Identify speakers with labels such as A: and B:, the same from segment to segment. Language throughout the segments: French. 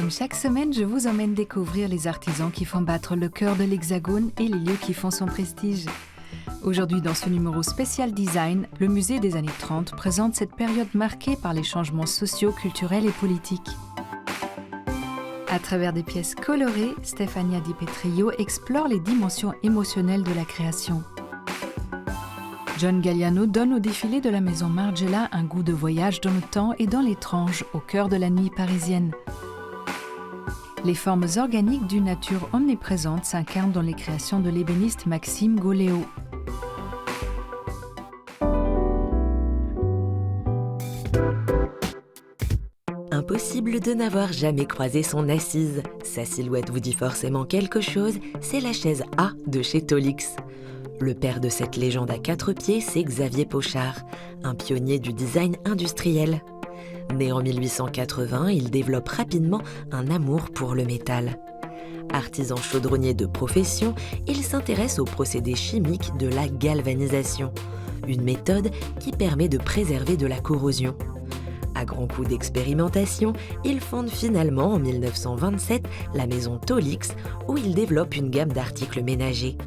A: Comme chaque semaine, je vous emmène découvrir les artisans qui font battre le cœur de l'Hexagone et les lieux qui font son prestige. Aujourd'hui, dans ce numéro spécial design, le musée des années 30 présente cette période marquée par les changements sociaux, culturels et politiques. À travers des pièces colorées, Stefania Di Petrillo explore les dimensions émotionnelles de la création. John Galliano donne au défilé de la maison Margiela un goût de voyage dans le temps et dans l'étrange, au cœur de la nuit parisienne. Les formes organiques d'une nature omniprésente s'incarnent dans les créations de l'ébéniste Maxime Goléo.
B: Impossible de n'avoir jamais croisé son assise. Sa silhouette vous dit forcément quelque chose, c'est la chaise A de chez Tolix. Le père de cette légende à 4 pieds, c'est Xavier Pochard, un pionnier du design industriel. Né en 1880, il développe rapidement un amour pour le métal. Artisan chaudronnier de profession, il s'intéresse aux procédés chimiques de la galvanisation, une méthode qui permet de préserver de la corrosion. À grands coups d'expérimentation, il fonde finalement en 1927 la maison Tolix, où il développe une gamme d'articles ménagers.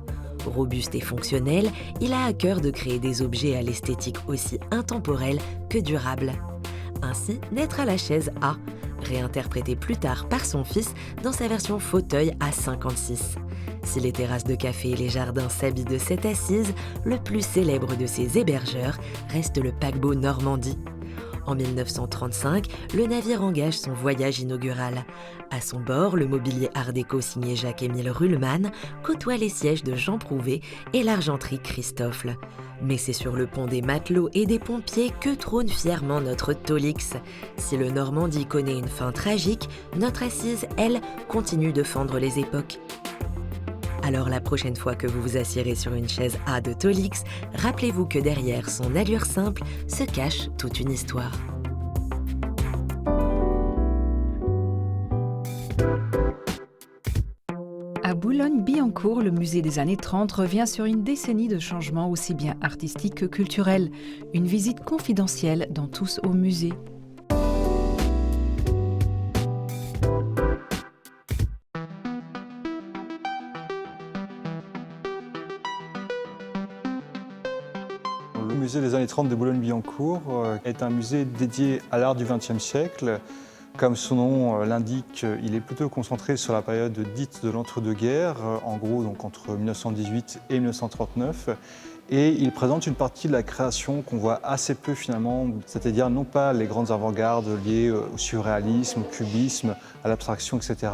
B: Robuste et fonctionnel, il a à cœur de créer des objets à l'esthétique aussi intemporelle que durable. Ainsi naîtra la chaise A, réinterprétée plus tard par son fils dans sa version fauteuil A56. Si les terrasses de café et les jardins s'habillent de cette assise, le plus célèbre de ses hébergeurs reste le paquebot Normandie. En 1935, le navire engage son voyage inaugural. À son bord, le mobilier art déco signé Jacques-Émile Ruhlmann côtoie les sièges de Jean Prouvé et l'argenterie Christoffel. Mais c'est sur le pont des matelots et des pompiers que trône fièrement notre Tolix. Si le Normandie connaît une fin tragique, notre assise, elle, continue de fendre les époques. Alors la prochaine fois que vous vous assiérez sur une chaise A de Tolix, rappelez-vous que derrière son allure simple se cache toute une histoire.
A: À Boulogne-Billancourt, le musée des années 30 revient sur une décennie de changements aussi bien artistiques que culturels. Une visite confidentielle dans Tous au musée.
C: Le musée des années 30 de Boulogne-Billancourt est un musée dédié à l'art du XXe siècle. Comme son nom l'indique, il est plutôt concentré sur la période dite de l'entre-deux-guerres, en gros donc entre 1918 et 1939. Et il présente une partie de la création qu'on voit assez peu finalement, c'est-à-dire non pas les grandes avant-gardes liées au surréalisme, au cubisme, à l'abstraction, etc.,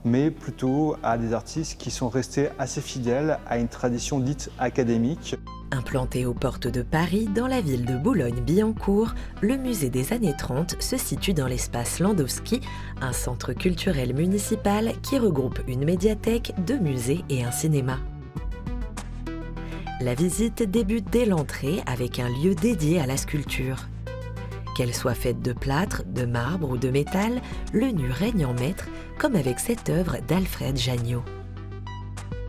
C: mais plutôt à des artistes qui sont restés assez fidèles à une tradition dite académique.
B: Implanté aux portes de Paris, dans la ville de Boulogne-Billancourt, le musée des années 30 se situe dans l'espace Landowski, un centre culturel municipal qui regroupe une médiathèque, 2 musées et un cinéma. La visite débute dès l'entrée avec un lieu dédié à la sculpture. Qu'elle soit faite de plâtre, de marbre ou de métal, le nu règne en maître, comme avec cette œuvre d'Alfred Jagnot.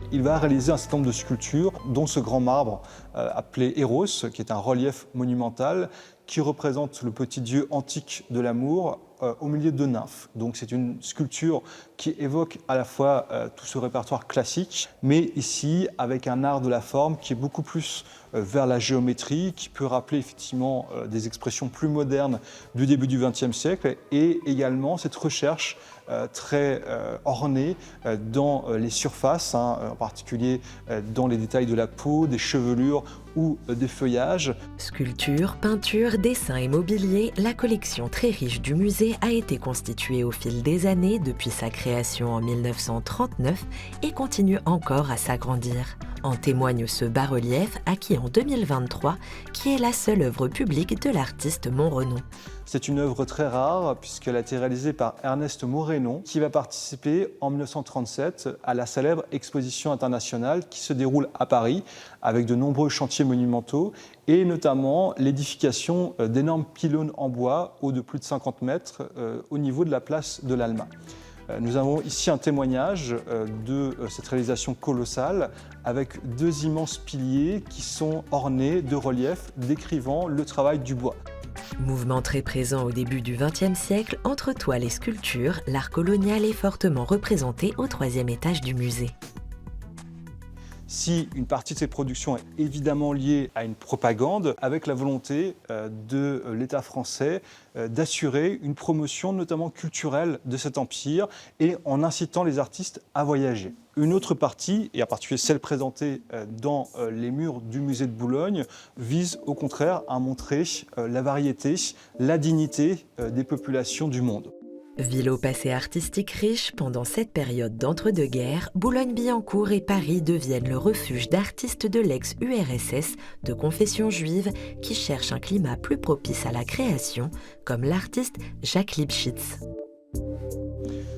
C: Il va réaliser un certain nombre de sculptures, dont ce grand marbre appelé Eros, qui est un relief monumental qui représente le petit dieu antique de l'amour au milieu de nymphes. Donc c'est une sculpture qui évoque à la fois tout ce répertoire classique, mais ici avec un art de la forme qui est beaucoup plus vers la géométrie, qui peut rappeler effectivement des expressions plus modernes du début du XXe siècle, et également cette recherche très ornée dans les surfaces, en particulier dans les détails de la peau, des chevelures ou des feuillages.
B: Sculpture, peinture, dessin et mobilier, la collection très riche du musée a été constituée au fil des années depuis sa création en 1939 et continue encore à s'agrandir. En témoigne ce bas-relief acquis en 2023, qui est la seule œuvre publique de l'artiste Monrenon.
C: C'est une œuvre très rare puisqu'elle a été réalisée par Ernest Morénon qui va participer en 1937 à la célèbre exposition internationale qui se déroule à Paris avec de nombreux chantiers monumentaux et notamment l'édification d'énormes pylônes en bois hauts de plus de 50 mètres au niveau de la place de l'Alma. Nous avons ici un témoignage de cette réalisation colossale avec 2 immenses piliers qui sont ornés de reliefs décrivant le travail du bois.
B: Mouvement très présent au début du XXe siècle, entre toiles et sculptures, l'art colonial est fortement représenté au 3e étage du musée.
C: Si une partie de ces productions est évidemment liée à une propagande, avec la volonté de l'État français d'assurer une promotion notamment culturelle de cet empire et en incitant les artistes à voyager. Une autre partie, et en particulier celle présentée dans les murs du musée de Boulogne, vise au contraire à montrer la variété, la dignité des populations du monde.
B: Ville au passé artistique riche, pendant cette période d'entre-deux-guerres, Boulogne-Billancourt et Paris deviennent le refuge d'artistes de l'ex-URSS de confession juive qui cherchent un climat plus propice à la création, comme l'artiste Jacques Lipchitz.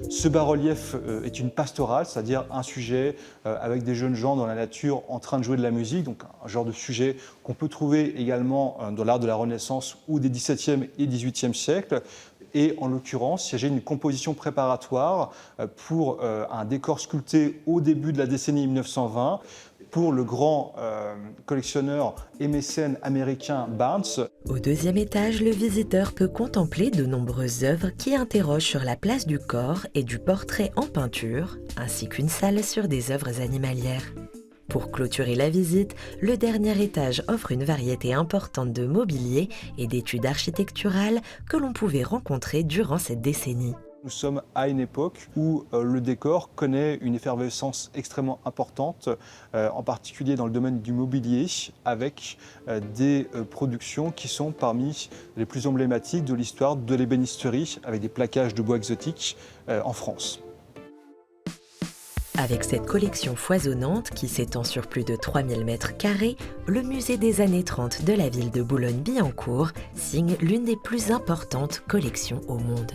C: Ce bas-relief est une pastorale, c'est-à-dire un sujet avec des jeunes gens dans la nature en train de jouer de la musique, donc un genre de sujet qu'on peut trouver également dans l'art de la Renaissance ou des XVIIe et XVIIIe siècles. Et en l'occurrence, il y a une composition préparatoire pour un décor sculpté au début de la décennie 1920 pour le grand collectionneur et mécène américain Barnes.
B: Au 2e étage, le visiteur peut contempler de nombreuses œuvres qui interrogent sur la place du corps et du portrait en peinture, ainsi qu'une salle sur des œuvres animalières. Pour clôturer la visite, le dernier étage offre une variété importante de mobilier et d'études architecturales que l'on pouvait rencontrer durant cette décennie.
C: Nous sommes à une époque où le décor connaît une effervescence extrêmement importante, en particulier dans le domaine du mobilier, avec des productions qui sont parmi les plus emblématiques de l'histoire de l'ébénisterie, avec des plaquages de bois exotiques en France.
B: Avec cette collection foisonnante qui s'étend sur plus de 3000 m², le musée des années 30 de la ville de Boulogne-Billancourt signe l'une des plus importantes collections au monde.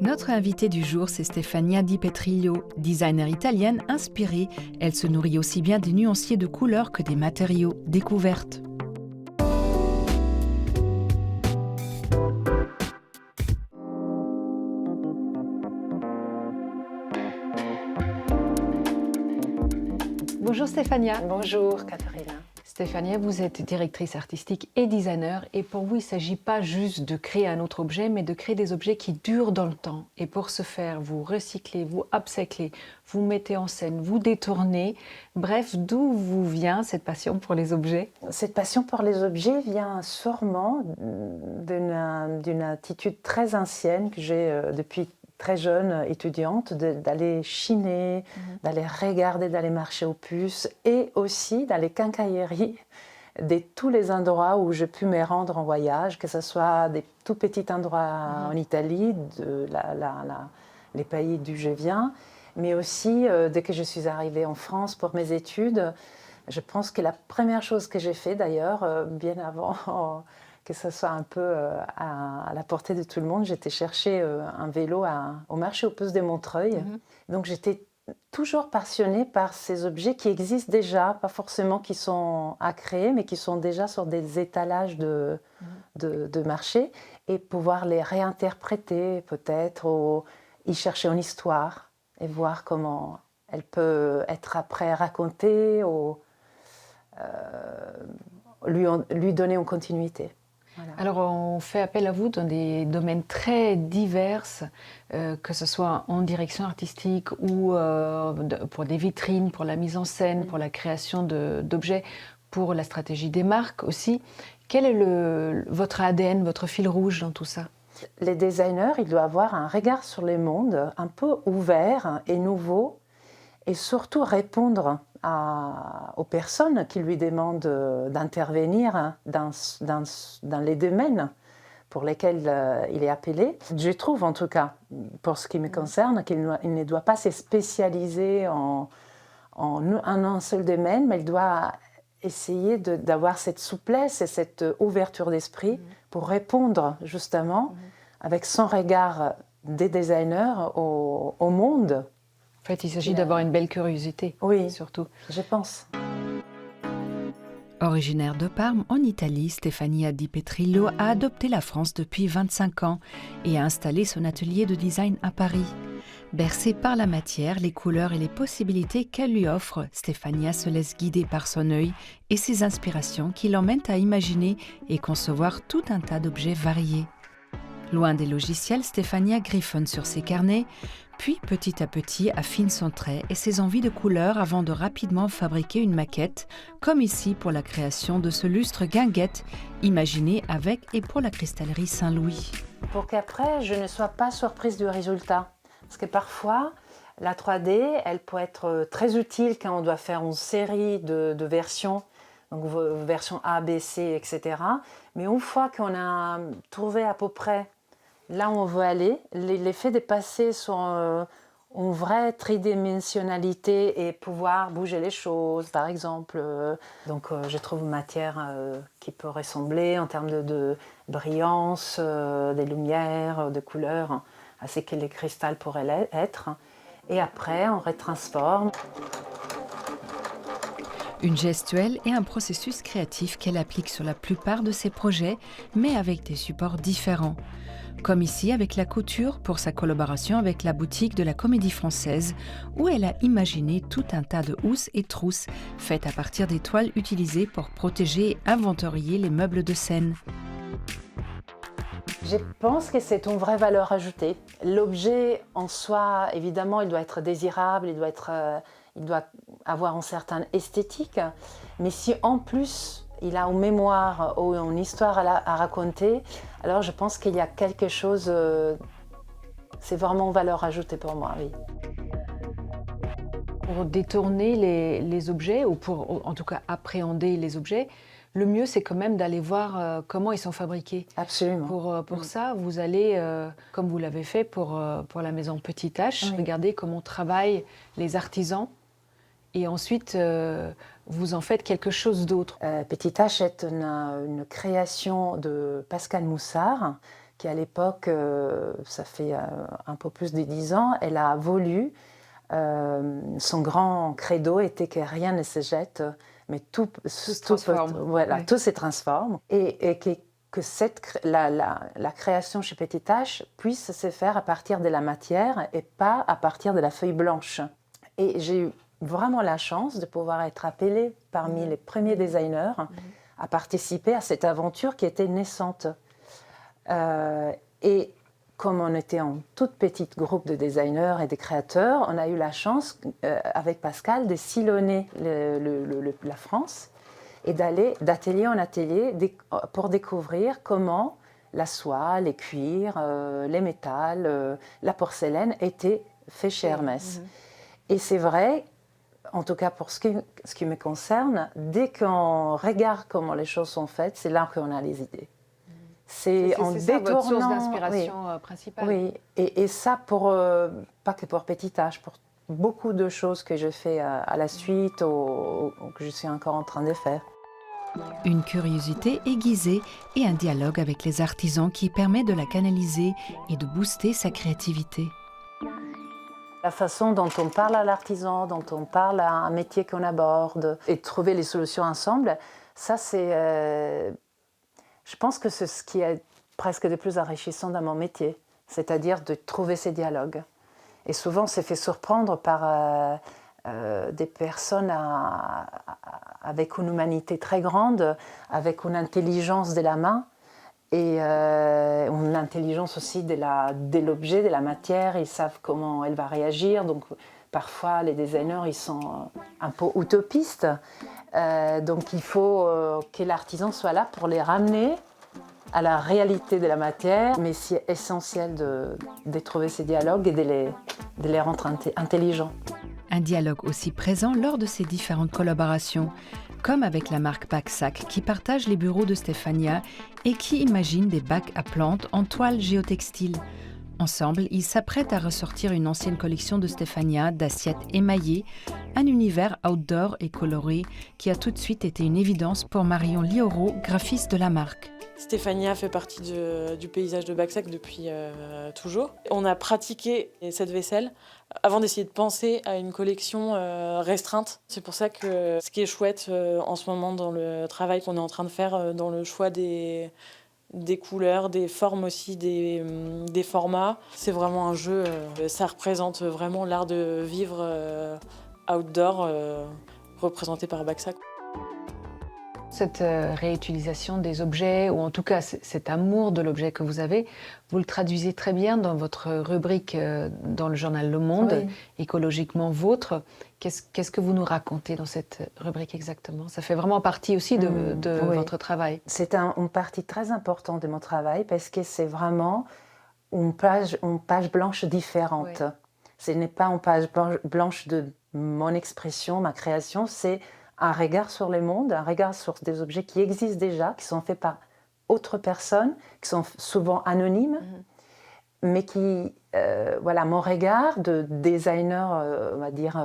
A: Notre invitée du jour, c'est Stefania Di Petrillo, designer italienne inspirée. Elle se nourrit aussi bien des nuanciers de couleurs que des matériaux. Découverte. Bonjour Stefania.
D: Bonjour Katharina.
A: Stefania, vous êtes directrice artistique et designer et pour vous, il ne s'agit pas juste de créer un autre objet, mais de créer des objets qui durent dans le temps. Et pour ce faire, vous recyclez, vous upcyclez, vous mettez en scène, vous détournez. Bref, d'où vous vient cette passion pour les objets?
D: Cette passion pour les objets vient sûrement d'une attitude très ancienne que j'ai depuis très jeune étudiante, d'aller chiner, d'aller regarder, d'aller marcher aux puces et aussi dans les quincailleries de tous les endroits où j'ai pu me rendre en voyage, que ce soit des tout petits endroits en Italie, les pays d'où je viens, mais aussi dès que je suis arrivée en France pour mes études. Je pense que la première chose que j'ai fait d'ailleurs, bien avant que ce soit un peu à la portée de tout le monde, j'étais chercher un vélo au marché aux puces de Montreuil. Donc j'étais toujours passionnée par ces objets qui existent déjà, pas forcément qui sont à créer, mais qui sont déjà sur des étalages de marché, et pouvoir les réinterpréter peut-être, ou y chercher une histoire, et voir comment elle peut être après racontée, ou lui donner une continuité. Voilà.
A: Alors, on fait appel à vous dans des domaines très divers, que ce soit en direction artistique ou pour des vitrines, pour la mise en scène, pour la création d'objets, pour la stratégie des marques aussi. Quel est votre ADN, votre fil rouge dans tout ça?
D: Les designers, ils doivent avoir un regard sur le monde un peu ouvert et nouveau, et surtout répondre aux personnes qui lui demandent d'intervenir dans les domaines pour lesquels il est appelé. Je trouve en tout cas, pour ce qui me concerne, qu'il ne doit pas se spécialiser en un seul domaine, mais il doit essayer d'avoir cette souplesse et cette ouverture d'esprit pour répondre justement avec son regard des designers au monde.
A: En fait, il s'agit d'avoir une belle curiosité,
D: oui,
A: surtout.
D: Je pense.
A: Originaire de Parme, en Italie, Stefania Di Petrillo a adopté la France depuis 25 ans et a installé son atelier de design à Paris. Bercée par la matière, les couleurs et les possibilités qu'elle lui offre, Stéphania se laisse guider par son œil et ses inspirations qui l'emmènent à imaginer et concevoir tout un tas d'objets variés. Loin des logiciels, Stéphania griffonne sur ses carnets, puis petit à petit affine son trait et ses envies de couleurs avant de rapidement fabriquer une maquette, comme ici pour la création de ce lustre guinguette, imaginé avec et pour la cristallerie Saint-Louis.
D: Pour qu'après, je ne sois pas surprise du résultat. Parce que parfois, la 3D, elle peut être très utile quand on doit faire une série de versions, donc version A, B, C, etc. Mais une fois qu'on a trouvé à peu près là où on veut aller, l'effet de passer sur une vraie tridimensionnalité et pouvoir bouger les choses, par exemple. Donc je trouve une matière qui peut ressembler en termes de brillance, des lumières, de couleurs, à ce que les cristals pourraient être. Et après, on retransforme.
A: Une gestuelle et un processus créatif qu'elle applique sur la plupart de ses projets, mais avec des supports différents. Comme ici avec la couture pour sa collaboration avec la boutique de la Comédie Française, où elle a imaginé tout un tas de housses et trousses faites à partir des toiles utilisées pour protéger et inventorier les meubles de scène.
D: Je pense que c'est une vraie valeur ajoutée. L'objet en soi, évidemment, il doit être désirable, il doit avoir une certaine esthétique, mais si en plus il a une mémoire ou une histoire à raconter, alors je pense qu'il y a quelque chose, c'est vraiment une valeur ajoutée pour moi, oui.
E: Pour détourner les objets, ou pour en tout cas appréhender les objets, le mieux c'est quand même d'aller voir comment ils sont fabriqués.
D: Absolument.
E: Pour ça, vous allez, comme vous l'avez fait pour la maison Petit H,
D: Oui.
E: regarder comment travaillent les artisans. Et ensuite, vous en faites quelque chose d'autre.
D: Petit H est une création de Pascale Moussard, qui à l'époque, ça fait un peu plus de 10 ans, elle a voulu, son grand credo était que rien ne se jette, mais tout se transforme. Voilà, oui. Tout se transforme. Et que la création chez Petit H puisse se faire à partir de la matière et pas à partir de la feuille blanche. Et j'ai eu vraiment la chance de pouvoir être appelée parmi les premiers designers à participer à cette aventure qui était naissante. Et comme on était un tout petit groupe de designers et de créateurs, on a eu la chance, avec Pascal, de sillonner la France et d'aller d'atelier en atelier pour découvrir comment la soie, les cuirs, les métals, la porcelaine étaient faits chez Hermès. Et c'est vrai, en tout cas pour ce qui me concerne, dès qu'on regarde comment les choses sont faites, c'est là qu'on a les idées.
E: C'est ça votre source d'inspiration principale.
D: Oui, et ça pas que pour Petit H, pour beaucoup de choses que je fais à la suite ou que je suis encore en train de faire.
A: Une curiosité aiguisée et un dialogue avec les artisans qui permet de la canaliser et de booster sa créativité.
D: La façon dont on parle à l'artisan, dont on parle à un métier qu'on aborde et trouver les solutions ensemble, ça c'est... je pense que c'est ce qui est presque le plus enrichissant dans mon métier, c'est-à-dire de trouver ces dialogues. Et souvent, c'est fait surprendre par des personnes avec une humanité très grande, avec une intelligence de la main et une intelligence aussi de l'objet, de la matière. Ils savent comment elle va réagir. Donc, parfois, les designers, ils sont un peu utopistes. Donc il faut que l'artisan soit là pour les ramener à la réalité de la matière, mais c'est essentiel de trouver ces dialogues et de les rendre intelligents.
A: Un dialogue aussi présent lors de ces différentes collaborations, comme avec la marque Backsack qui partage les bureaux de Stéphania et qui imagine des bacs à plantes en toile géotextile. Ensemble, ils s'apprêtent à ressortir une ancienne collection de Stéphania d'assiettes émaillées, un univers outdoor et coloré qui a tout de suite été une évidence pour Marion Lioro, graphiste de la marque.
F: Stéphania fait partie du paysage de Backsack depuis toujours. On a pratiqué cette vaisselle avant d'essayer de penser à une collection restreinte. C'est pour ça que ce qui est chouette en ce moment dans le travail qu'on est en train de faire, dans le choix des des couleurs, des formes aussi, des formats. C'est vraiment un jeu, ça représente vraiment l'art de vivre outdoor, représenté par Baksa.
E: Cette réutilisation des objets, ou en tout cas cet amour de l'objet que vous avez, vous le traduisez très bien dans votre rubrique dans le journal Le Monde,
D: Oui.
E: Écologiquement Vôtre. Qu'est-ce que vous nous racontez dans cette rubrique exactement? Ça fait vraiment partie aussi de
D: Oui.
E: votre travail.
D: C'est une partie très importante de mon travail parce que c'est vraiment une page blanche différente.
E: Oui.
D: Ce n'est pas une page blanche de mon expression, ma création, c'est un regard sur le monde, un regard sur des objets qui existent déjà, qui sont faits par autres personnes, qui sont souvent anonymes, mais qui, voilà, mon regard de designer, on va dire,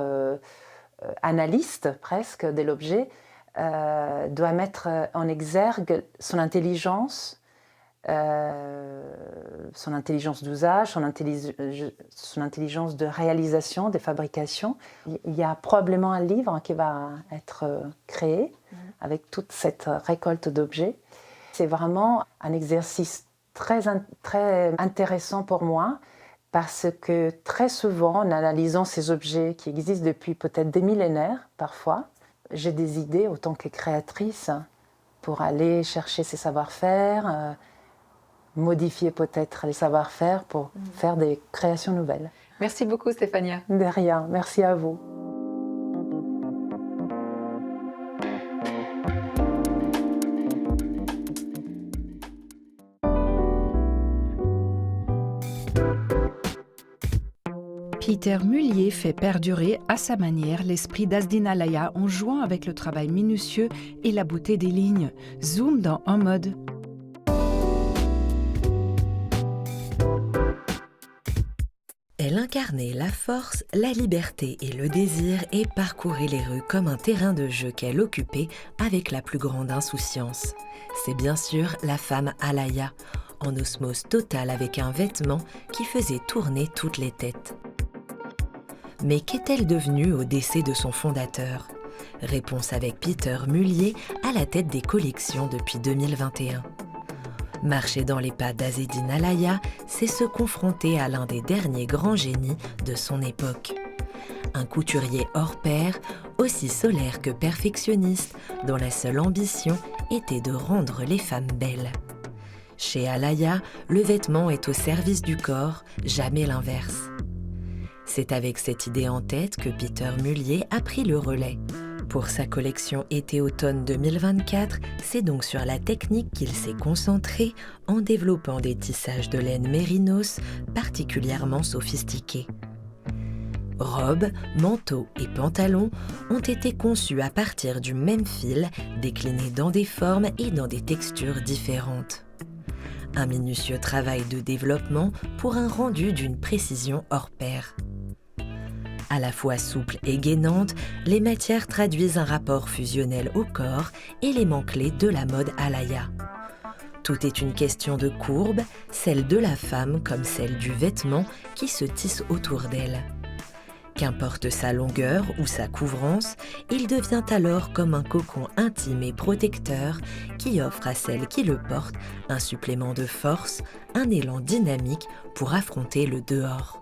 D: analyste presque de l'objet, doit mettre en exergue son intelligence d'usage, son intelligence de réalisation, de fabrication. Il y a probablement un livre qui va être créé avec toute cette récolte d'objets. C'est vraiment un exercice très intéressant pour moi parce que très souvent, en analysant ces objets qui existent depuis peut-être des millénaires parfois, j'ai des idées autant que créatrice pour aller chercher ces savoir-faire, modifier peut-être les savoir-faire pour faire des créations nouvelles.
E: Merci beaucoup Stéphania.
D: De rien, merci à vous.
A: Peter Mullier fait perdurer à sa manière l'esprit d'Azdine Alaya en jouant avec le travail minutieux et la beauté des lignes. Zoom dans En mode.
B: Elle incarnait la force, la liberté et le désir et parcourait les rues comme un terrain de jeu qu'elle occupait avec la plus grande insouciance. C'est bien sûr la femme Alaya, en osmose totale avec un vêtement qui faisait tourner toutes les têtes. Mais qu'est-elle devenue au décès de son fondateur? Réponse avec Peter Mullier à la tête des collections depuis 2021. Marcher dans les pas d'Azzedine Alaya, c'est se confronter à l'un des derniers grands génies de son époque. Un couturier hors pair, aussi solaire que perfectionniste, dont la seule ambition était de rendre les femmes belles. Chez Alaya, le vêtement est au service du corps, jamais l'inverse. C'est avec cette idée en tête que Peter Mullier a pris le relais. Pour sa collection été-automne 2024, c'est donc sur la technique qu'il s'est concentré en développant des tissages de laine mérinos particulièrement sophistiqués. Robes, manteaux et pantalons ont été conçus à partir du même fil, déclinés dans des formes et dans des textures différentes. Un minutieux travail de développement pour un rendu d'une précision hors pair. À la fois souples et gainantes, les matières traduisent un rapport fusionnel au corps, élément clé de la mode Alaya. Tout est une question de courbe, celle de la femme comme celle du vêtement qui se tisse autour d'elle. Qu'importe sa longueur ou sa couvrance, il devient alors comme un cocon intime et protecteur qui offre à celle qui le porte un supplément de force, un élan dynamique pour affronter le dehors.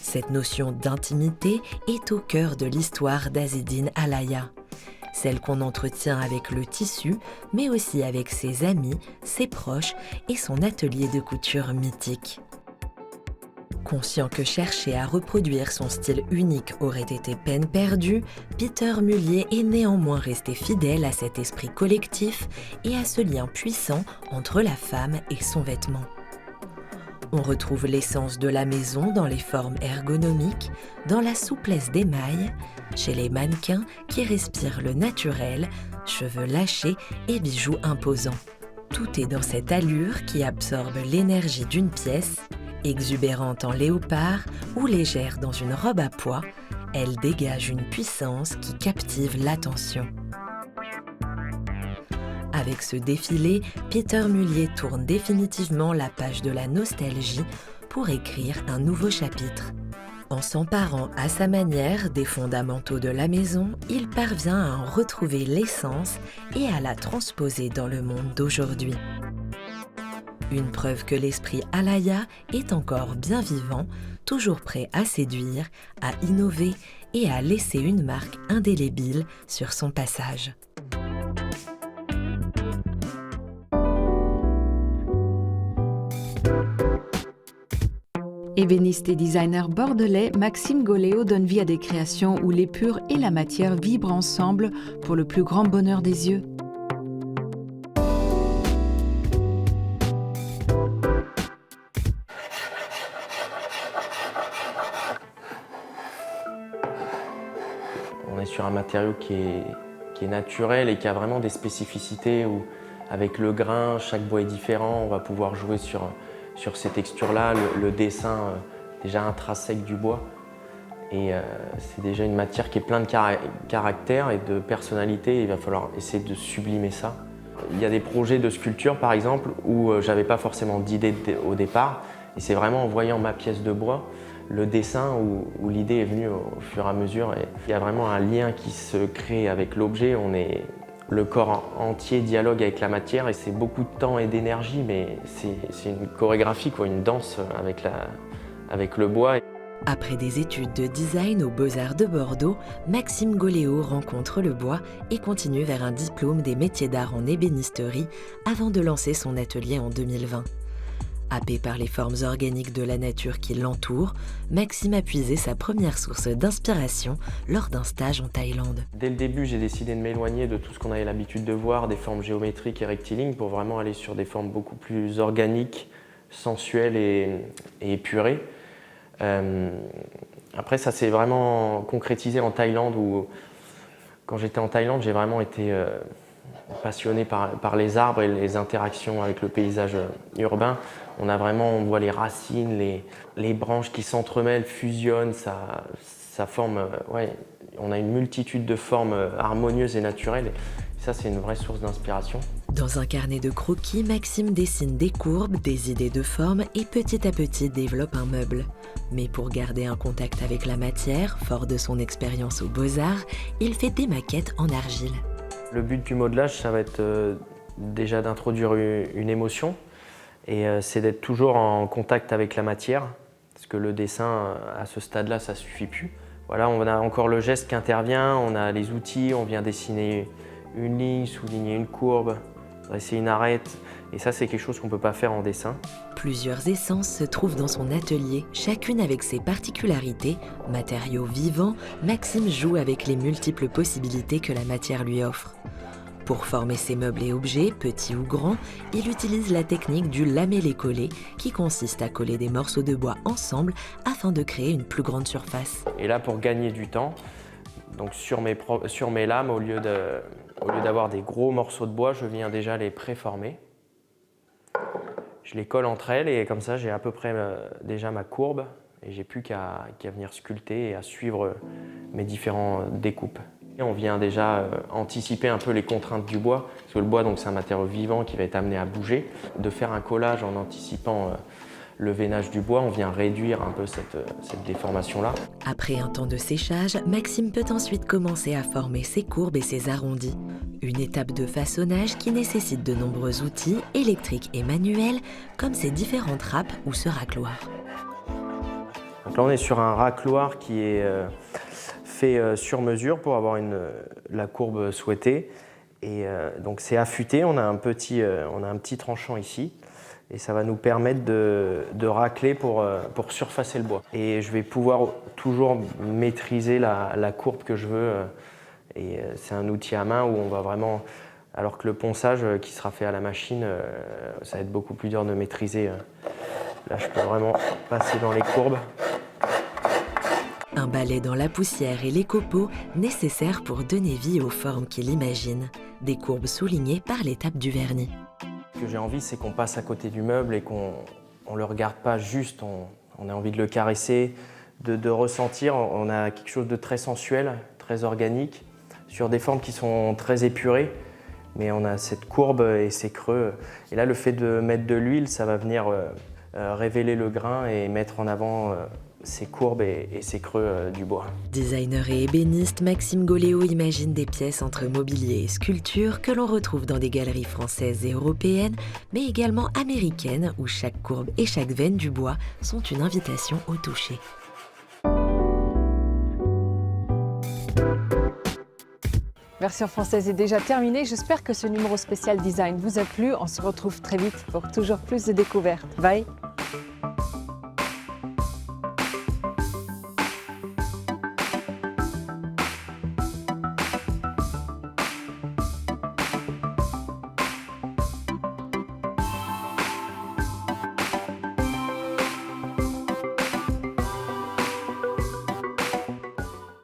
B: Cette notion d'intimité est au cœur de l'histoire d'Azzedine Alaya, celle qu'on entretient avec le tissu, mais aussi avec ses amis, ses proches et son atelier de couture mythique. Conscient que chercher à reproduire son style unique aurait été peine perdue, Peter Mullier est néanmoins resté fidèle à cet esprit collectif et à ce lien puissant entre la femme et son vêtement. On retrouve l'essence de la maison dans les formes ergonomiques, dans la souplesse des mailles, chez les mannequins qui respirent le naturel, cheveux lâchés et bijoux imposants. Tout est dans cette allure qui absorbe l'énergie d'une pièce, exubérante en léopard ou légère dans une robe à pois, elle dégage une puissance qui captive l'attention. Avec ce défilé, Peter Mullier tourne définitivement la page de la nostalgie pour écrire un nouveau chapitre. En s'emparant à sa manière des fondamentaux de la maison, il parvient à en retrouver l'essence et à la transposer dans le monde d'aujourd'hui. Une preuve que l'esprit Alaya est encore bien vivant, toujours prêt à séduire, à innover et à laisser une marque indélébile sur son passage.
A: Ébéniste et designer bordelais, Maxime Goléo donne vie à des créations où l'épure et la matière vibrent ensemble pour le plus grand bonheur des yeux.
G: On est sur un matériau qui est naturel et qui a vraiment des spécificités où, avec le grain, chaque bois est différent, on va pouvoir jouer sur ces textures-là, le dessin déjà intrinsèque du bois. Et c'est déjà une matière qui est pleine de caractère et de personnalité, il va falloir essayer de sublimer ça. Il y a des projets de sculpture par exemple où j'avais pas forcément d'idée au départ, et c'est vraiment en voyant ma pièce de bois, le dessin où l'idée est venue au fur et à mesure. Et il y a vraiment un lien qui se crée avec l'objet, le corps entier dialogue avec la matière et c'est beaucoup de temps et d'énergie, mais c'est une chorégraphie, quoi, une danse avec le bois.
B: Après des études de design aux Beaux-Arts de Bordeaux, Maxime Goléo rencontre le bois et continue vers un diplôme des métiers d'art en ébénisterie avant de lancer son atelier en 2020. Happé par les formes organiques de la nature qui l'entoure, Maxime a puisé sa première source d'inspiration lors d'un stage en Thaïlande.
G: Dès le début, j'ai décidé de m'éloigner de tout ce qu'on avait l'habitude de voir, des formes géométriques et rectilignes, pour vraiment aller sur des formes beaucoup plus organiques, sensuelles et épurées. Après, ça s'est vraiment concrétisé en Thaïlande, où quand j'étais en Thaïlande, j'ai vraiment été passionné par les arbres et les interactions avec le paysage urbain. On voit les racines, les branches qui s'entremêlent, fusionnent, ça forme, on a une multitude de formes harmonieuses et naturelles. Et ça, c'est une vraie source d'inspiration.
B: Dans un carnet de croquis, Maxime dessine des courbes, des idées de forme et petit à petit développe un meuble. Mais pour garder un contact avec la matière, fort de son expérience aux Beaux-Arts, il fait des maquettes en argile.
G: Le but du modelage, ça va être déjà d'introduire une émotion. Et c'est d'être toujours en contact avec la matière, parce que le dessin, à ce stade-là, ça ne suffit plus. Voilà, on a encore le geste qui intervient, on a les outils, on vient dessiner une ligne, souligner une courbe, dresser une arête. Et ça, c'est quelque chose qu'on ne peut pas faire en dessin.
B: Plusieurs essences se trouvent dans son atelier, chacune avec ses particularités. Matériaux vivants, Maxime joue avec les multiples possibilités que la matière lui offre. Pour former ses meubles et objets, petits ou grands, il utilise la technique du lamellé-collé, qui consiste à coller des morceaux de bois ensemble afin de créer une plus grande surface.
G: Et là, pour gagner du temps, donc sur mes lames, au lieu d'avoir des gros morceaux de bois, je viens déjà les préformer. Je les colle entre elles et comme ça, j'ai à peu près déjà ma courbe et j'ai plus qu'à venir sculpter et à suivre mes différentes découpes. Et on vient déjà anticiper un peu les contraintes du bois, parce que le bois, c'est un matériau vivant qui va être amené à bouger. De faire un collage en anticipant le veinage du bois, on vient réduire un peu cette déformation-là.
B: Après un temps de séchage, Maxime peut ensuite commencer à former ses courbes et ses arrondis. Une étape de façonnage qui nécessite de nombreux outils, électriques et manuels, comme ces différentes râpes ou ce racloir.
G: Donc là, on est sur un racloir qui est fait sur mesure pour avoir la courbe souhaitée. Et donc c'est affûté, on a un petit tranchant ici. Et ça va nous permettre de racler pour surfacer le bois. Et je vais pouvoir toujours maîtriser la courbe que je veux. Et c'est un outil à main où on va vraiment... Alors que le ponçage qui sera fait à la machine, ça va être beaucoup plus dur de maîtriser. Là, je peux vraiment passer dans les courbes.
B: Un balai dans la poussière et les copeaux nécessaires pour donner vie aux formes qu'il imagine. Des courbes soulignées par l'étape du vernis.
G: Ce que j'ai envie, c'est qu'on passe à côté du meuble et qu'on ne le regarde pas juste, on a envie de le caresser, de ressentir. On a quelque chose de très sensuel, très organique, sur des formes qui sont très épurées, mais on a cette courbe et ces creux. Et là, le fait de mettre de l'huile, ça va venir révéler le grain et mettre en avant ces courbes et ces creux du bois.
B: Designer et ébéniste, Maxime Goléo imagine des pièces entre mobilier et sculpture que l'on retrouve dans des galeries françaises et européennes, mais également américaines, où chaque courbe et chaque veine du bois sont une invitation au toucher.
E: Version française est déjà terminée. J'espère que ce numéro spécial design vous a plu. On se retrouve très vite pour toujours plus de découvertes. Bye!